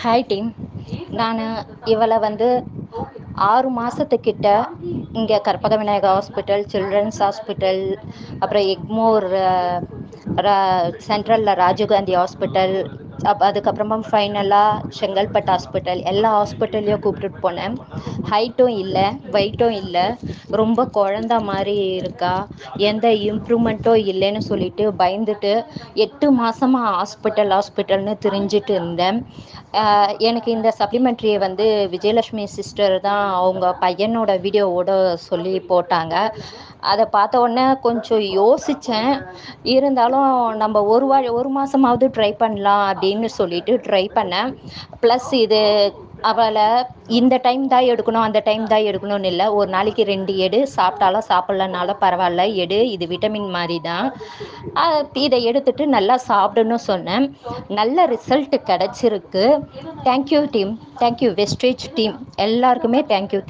Hi team. நான் இவளை 6 மாதத்துக்கிட்ட இங்கே Karpaga Vinayagar hospital, children's hospital, அப்புறம் எக்மோர் சென்ட்ரலில் ராஜீவ்காந்தி ஹாஸ்பிட்டல், அதுக்கப்புறமா ஃபைனலாக செங்கல்பட்டு ஹாஸ்பிட்டல், எல்லா ஹாஸ்பிட்டல்லையும் கூப்பிட்டுட்டு போனேன். ஹைட்டும் இல்லை, வெயிட்டும் இல்லை, ரொம்ப குழந்த மாதிரி இருக்கா, எந்த இம்ப்ரூவ்மெண்ட்டும் இல்லைன்னு சொல்லிட்டு பயந்துட்டு 8 மாதமாக ஹாஸ்பிட்டல்னு திரிஞ்சிட்டு இருந்தேன். எனக்கு இந்த சப்ளிமெண்ட்ரியை விஜயலட்சுமி சிஸ்டர் தான் அவங்க பையனோட வீடியோவோட சொல்லி போட்டாங்க. அதை பார்த்த உடனே கொஞ்சம் யோசித்தேன். இருந்தாலும் நம்ம ஒரு மாதமாவது ட்ரை பண்ணலாம் அப்படின்னு சொல்லிட்டு ட்ரை பண்ணேன். ப்ளஸ் இது அவளை இந்த டைம் தான் எடுக்கணும், அந்த டைம் தான் எடுக்கணும்னு இல்லை, ஒரு நாளைக்கு 2 எடு, சாப்பிட்டாலும் சாப்பிட்லனாலும் பரவாயில்ல எடு, இது விட்டமின் மாதிரி தான், இதை எடுத்துட்டு நல்லா சாப்பிடுன்னு சொன்னேன். நல்ல ரிசல்ட் கிடச்சிருக்கு. Thank you team, thank you wastage team, எல்லாருக்குமே தேங்க்யூ.